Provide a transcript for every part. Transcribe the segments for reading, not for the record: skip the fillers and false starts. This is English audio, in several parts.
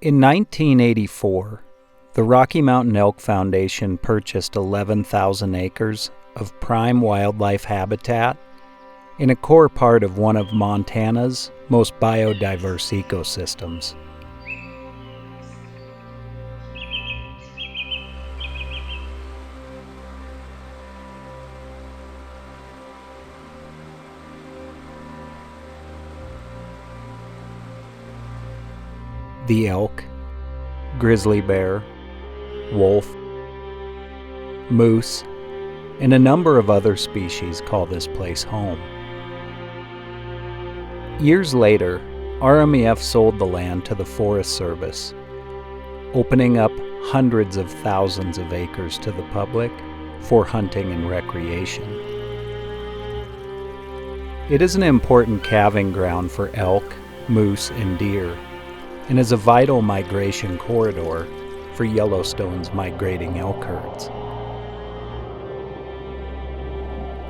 In 1984, the Rocky Mountain Elk Foundation purchased 11,000 acres of prime wildlife habitat in a core part of one of Montana's most biodiverse ecosystems. The elk, grizzly bear, wolf, moose, and a number of other species call this place home. Years later, RMEF sold the land to the Forest Service, opening up hundreds of thousands of acres to the public for hunting and recreation. It is an important calving ground for elk, moose, and deer, and is a vital migration corridor for Yellowstone's migrating elk herds.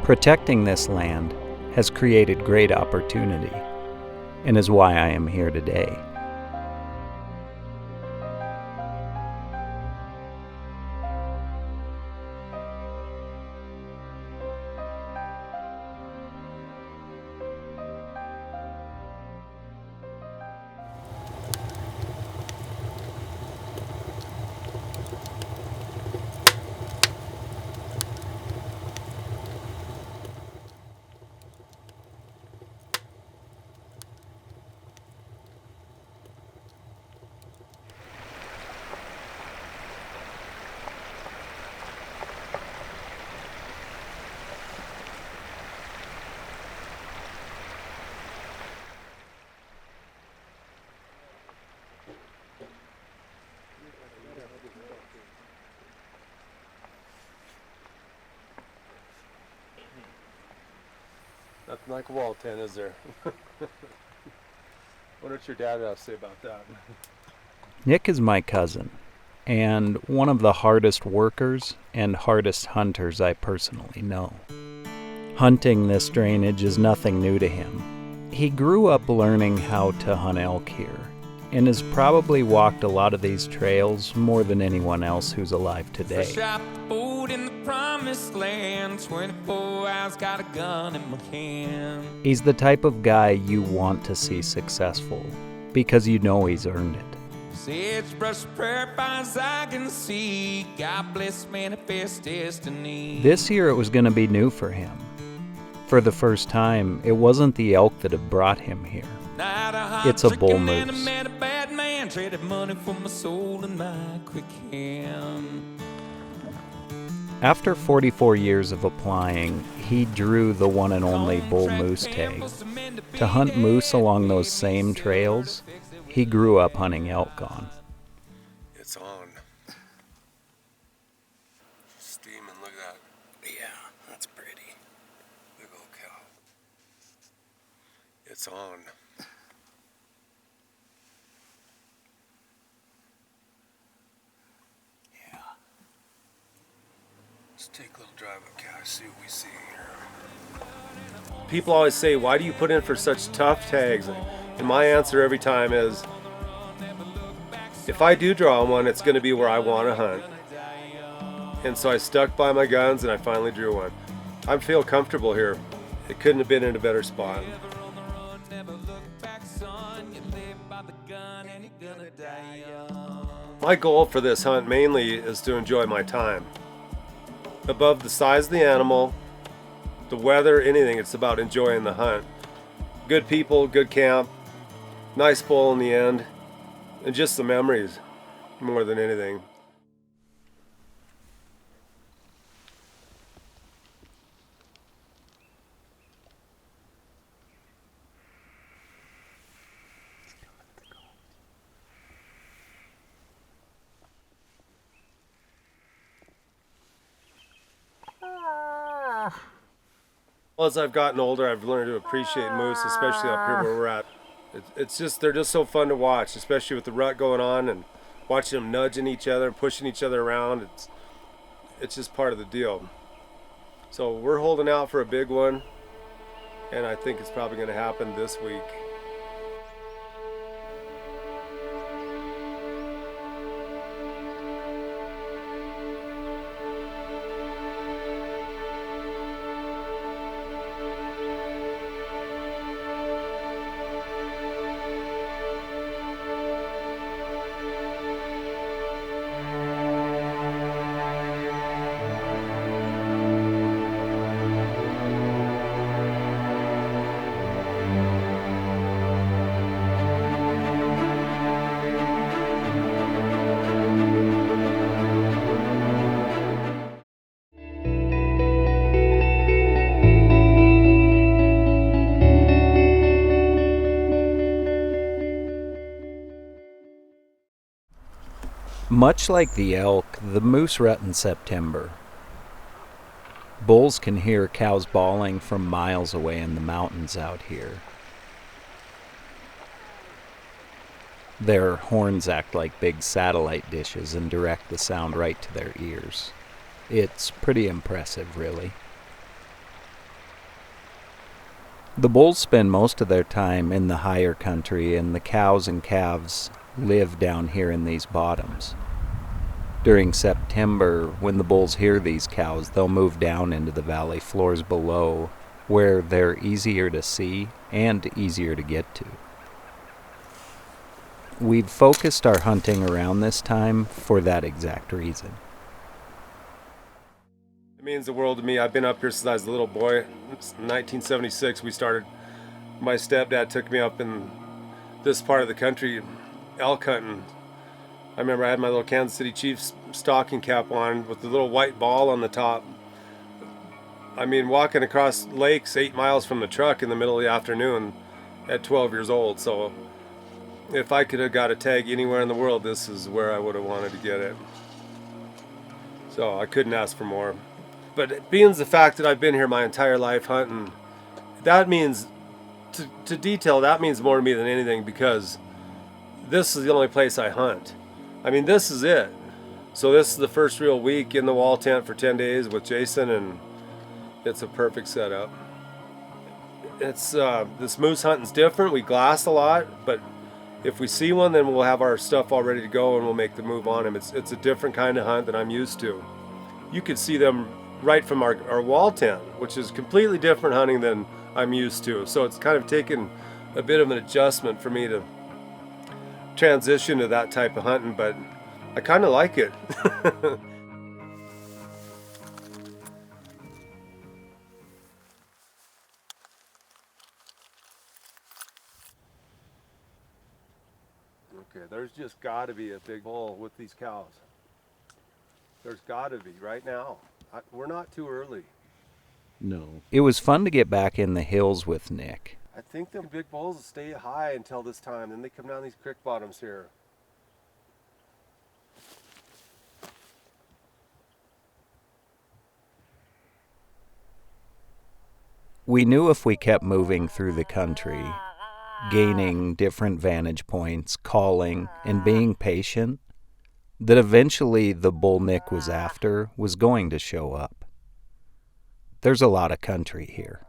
Protecting this land has created great opportunity, and is why I am here today. Nothing like a wall tent, is there? What does your dad have to say about that? Nick is my cousin, and one of the hardest workers and hardest hunters I personally know. Hunting this drainage is nothing new to him. He grew up learning how to hunt elk here, and has probably walked a lot of these trails more than anyone else who's alive today. Fresh out the boat in the promised land, 24 hours, got a gun in my hand. He's the type of guy you want to see successful, because you know he's earned it. Sagebrush prayer vines I can see, God bless manifest destiny. This year it was going to be new for him. For the first time, it wasn't the elk that had brought him here. It's a bull moose. Traded money for my soul and my quick hand. After 44 years of applying, he drew the one and only bull moose tag. To hunt moose along those same trails, he grew up hunting elk on. It's on. Steaming, look at that. Yeah, that's pretty. Big old cow. It's on. Let's take a little drive up, cow, see what we see here. People always say, why do you put in for such tough tags? And my answer every time is, if I do draw one, it's going to be where I want to hunt. And so I stuck by my guns and I finally drew one. I feel comfortable here. It couldn't have been in a better spot. My goal for this hunt mainly is to enjoy my time. Above the size of the animal, the weather, anything, it's about enjoying the hunt. Good people, good camp, nice bull in the end, and just the memories more than anything. As I've gotten older, I've learned to appreciate moose, especially up here where we're at. It's just, they're just so fun to watch, especially with the rut going on and watching them nudging each other and pushing each other around. It's just part of the deal. So we're holding out for a big one, and I think it's probably going to happen this week. Much like the elk, the moose rut in September. Bulls can hear cows bawling from miles away in the mountains out here. Their horns act like big satellite dishes and direct the sound right to their ears. It's pretty impressive, really. The bulls spend most of their time in the higher country, and the cows and calves live down here in these bottoms. During September, when the bulls hear these cows, they'll move down into the valley floors below, where they're easier to see and easier to get to. We've focused our hunting around this time for that exact reason. It means the world to me. I've been up here since I was a little boy. It's 1976 we started. My stepdad took me up in this part of the country elk hunting. I remember I had my little Kansas City Chiefs stocking cap on with the little white ball on the top. I mean, walking across lakes 8 miles from the truck in the middle of the afternoon at 12 years old. So if I could have got a tag anywhere in the world, this is where I would have wanted to get it. So I couldn't ask for more. But being the fact that I've been here my entire life hunting, that means, to detail, that means more to me than anything, because this is the only place I hunt. I mean, this is it. So this is the first real week in the wall tent for 10 days with Jason, and it's a perfect setup. It's this moose hunting's different. We glass a lot, but if we see one, then we'll have our stuff all ready to go and we'll make the move on him. It's a different kind of hunt than I'm used to. You could see them right from our wall tent, which is completely different hunting than I'm used to. So it's kind of taken a bit of an adjustment for me to transition to that type of hunting, but I kind of like it. Okay, there's just got to be a big bull with these cows. There's got to be right now. We're not too early. No. It was fun to get back in the hills with Nick. I think them big bulls will stay high until this time, then they come down these creek bottoms here. We knew if we kept moving through the country, gaining different vantage points, calling, and being patient, that eventually the bull Nick was after was going to show up. There's a lot of country here.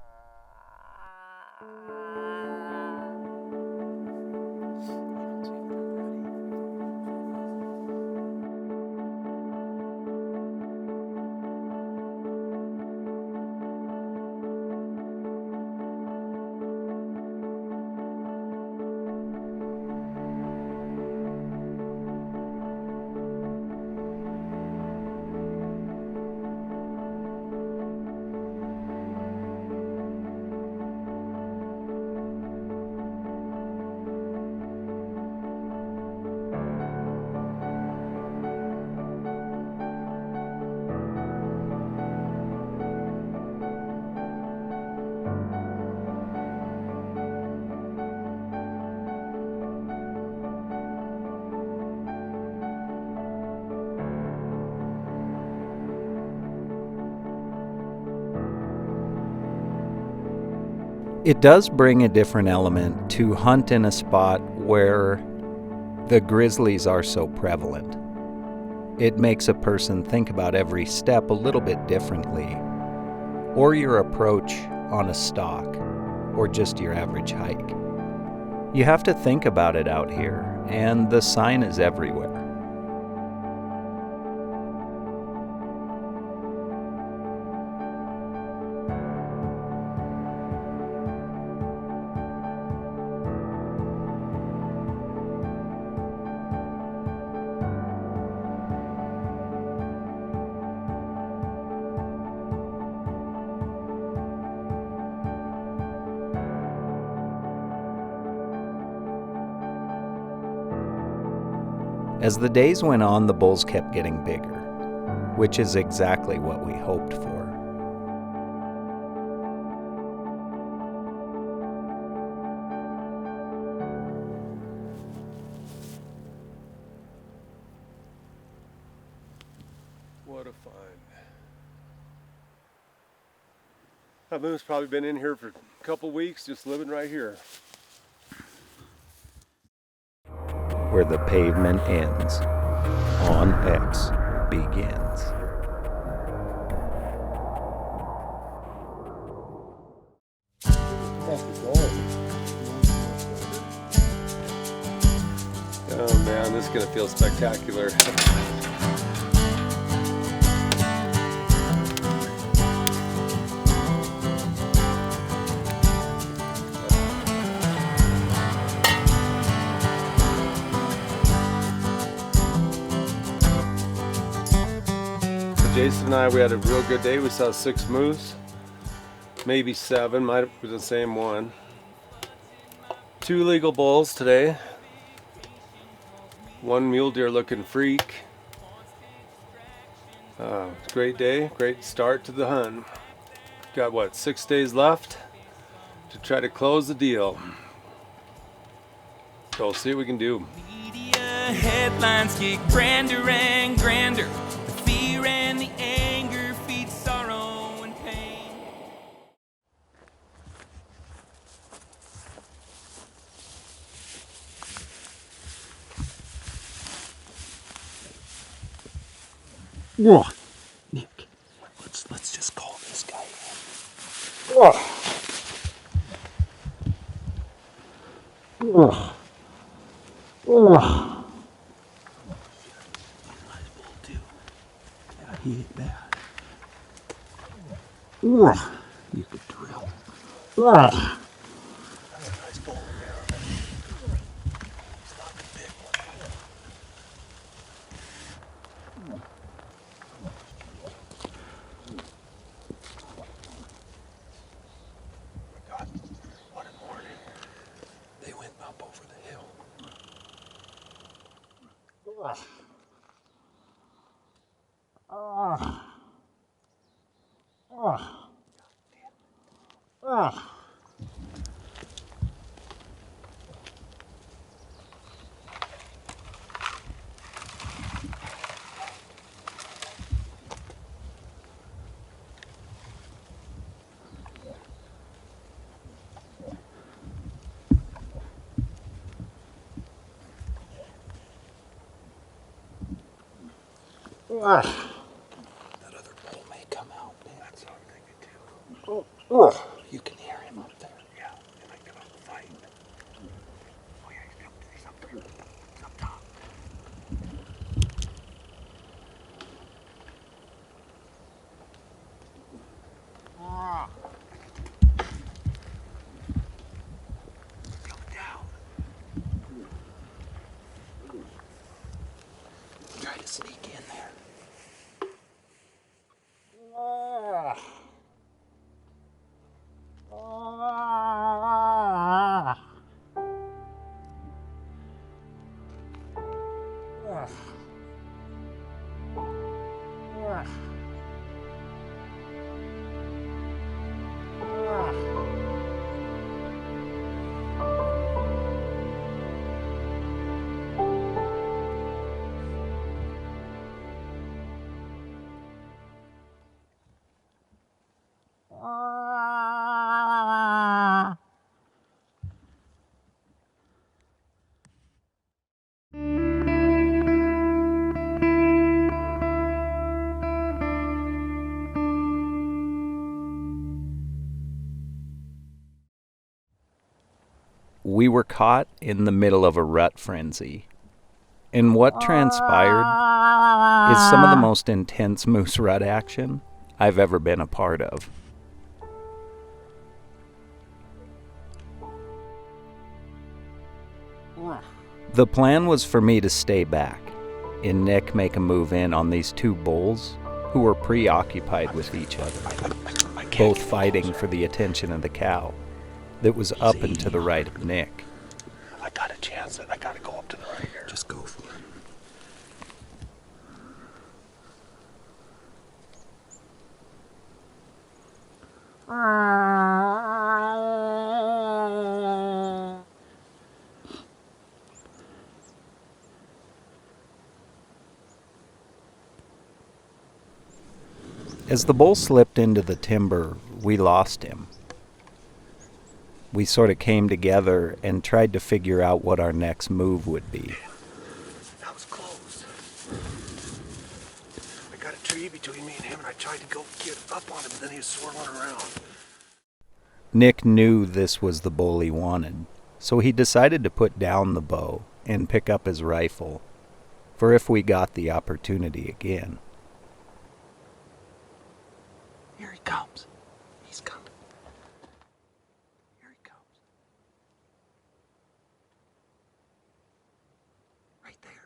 It does bring a different element to hunt in a spot where the grizzlies are so prevalent. It makes a person think about every step a little bit differently, or your approach on a stalk, or just your average hike. You have to think about it out here, and the sign is everywhere. As the days went on, the bulls kept getting bigger, which is exactly what we hoped for. to find. That moon's probably been in here for a couple weeks, just living right here. Where the pavement ends, on X begins. Oh man, this is gonna feel spectacular. Jason and I, we had a real good day. We saw 6 moose, maybe 7, might have been the same one. 2 legal bulls today. 1 mule deer looking freak. Great day, great start to the hunt. Got what, 6 days left to try to close the deal. So we'll see what we can do. Media headlines get grander and grander. The fear and the anger feed sorrow and pain. Whoa, Nick, let's just call this guy in. Whoa. Whoa. Whoa. Nice bull too. Yeah, he ain't bad. Whoa. You could drill. Whoa. That's a nice bull. It's not the big one. God, what a morning. They went up over the hill. That other bull may come out, man. That's what I'm thinking too. You can hear him up there. Yeah, they might come out and fight. Oh yeah, he's up there. He's up top. Come down. Try to sneak in there. We were caught in the middle of a rut frenzy. And what transpired is some of the most intense moose rut action I've ever been a part of. The plan was for me to stay back and Nick make a move in on these 2 bulls who were preoccupied with each other, both fighting for the attention of the cow that was up and to the right of Nick. I got a chance that I gotta go up to the right here. Just go for it. As the bull slipped into the timber, we lost him. We sort of came together and tried to figure out what our next move would be. That was close. I got a tree between me and him, and I tried to go get up on him, and then he was swirling around. Nick knew this was the bull he wanted, so he decided to put down the bow and pick up his rifle, for if we got the opportunity again. Here he comes. He's coming. Here he comes. Right there.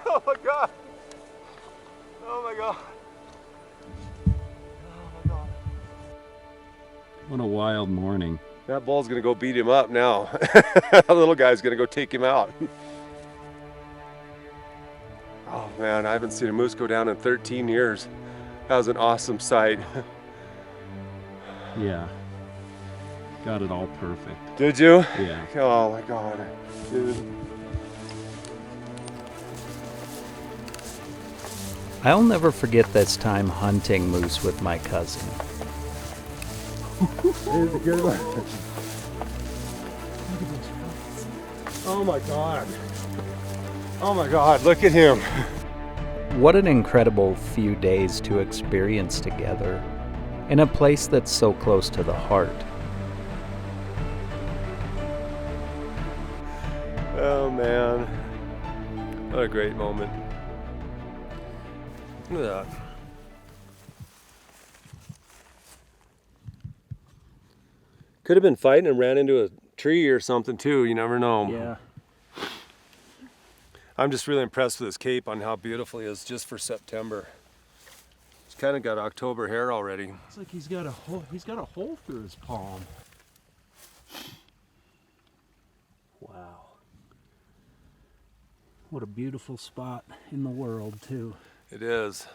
Oh my God! Oh my God! Oh my God! What a wild morning. That bull's gonna go beat him up now. The little guy's gonna go take him out. Oh man, I haven't seen a moose go down in 13 years. That was an awesome sight. Yeah. Got it all perfect. Did you? Yeah. Oh my God, dude. I'll never forget this time hunting moose with my cousin. Here's a good one. Oh my God. Oh my God, look at him. What an incredible few days to experience together in a place that's so close to the heart. Oh man. What a great moment. Look at that. Could have been fighting and ran into a tree or something too, you never know. Yeah. I'm just really impressed with his cape on how beautiful he is just for September. He's kind of got October hair already. It's like he's got a hole through his palm. Wow. What a beautiful spot in the world, too. It is.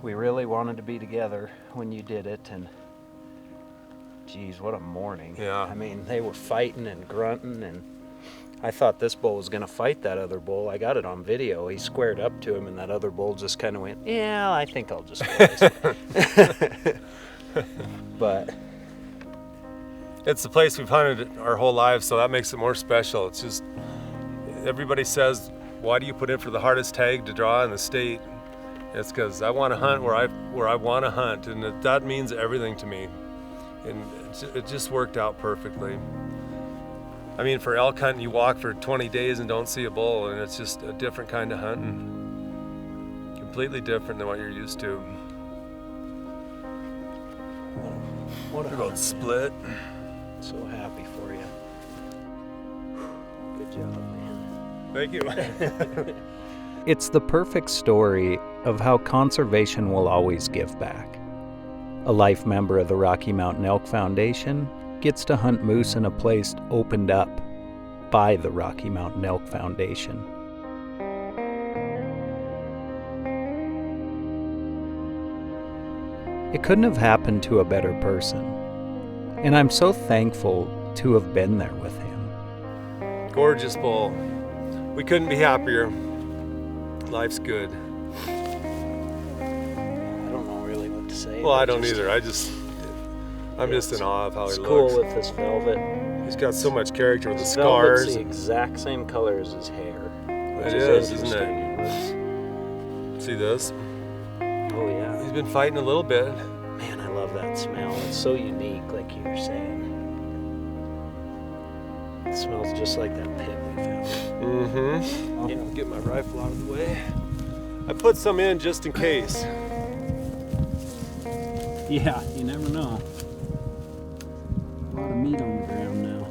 We really wanted to be together when you did it, and geez, what a morning. Yeah. I mean, they were fighting and grunting, and I thought this bull was going to fight that other bull. I got it on video. He squared up to him, and that other bull just kind of went, yeah, I think I'll just go this way. But It's the place we've hunted our whole lives, so that makes it more special. It's just, everybody says, why do you put in for the hardest tag to draw in the state? It's because I want to hunt where I want to hunt, and that means everything to me. And it just worked out perfectly. I mean, for elk hunting, you walk for 20 days and don't see a bull, and it's just a different kind of hunting. Completely different than what you're used to. what a About split. So happy for you. Good job, man. Thank you. It's the perfect story of how conservation will always give back. A life member of the Rocky Mountain Elk Foundation gets to hunt moose in a place opened up by the Rocky Mountain Elk Foundation. It couldn't have happened to a better person, and I'm so thankful to have been there with him. Gorgeous bull. We couldn't be happier. Life's good. I don't know really what to say. Well, I don't either. I'm just in awe of how he It's looks. cool with this velvet. He's got so much character with the His velvet's scars. the exact same color as his hair. Which It is, isn't interesting. See this? Oh yeah. He's been fighting a little bit. Man, I love that smell. It's so unique, like you were saying. It smells just like that pit we found. Mm-hmm. I'll get my rifle out of the way. I put some in just in case. Yeah, you never know. A lot of meat on the ground now.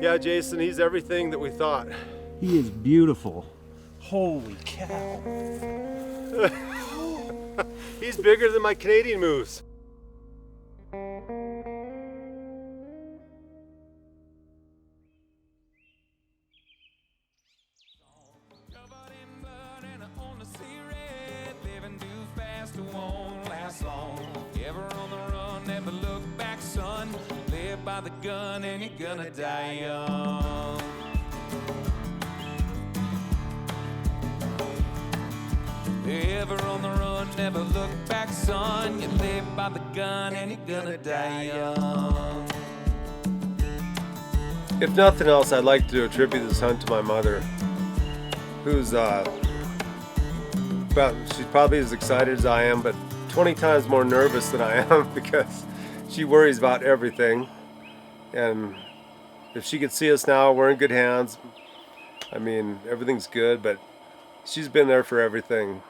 Yeah, Jason, he's everything that we thought. He is beautiful. Holy cow. He's bigger than my Canadian moose. by the gun and you're gonna die young. Ever on the run, never look back, son. You live by the gun and you're gonna die young. If nothing else, I'd like to attribute this hunt to my mother, who's she's probably as excited as I am, but 20 times more nervous than I am because she worries about everything. And if she could see us now, we're in good hands. I mean, everything's good, but she's been there for everything.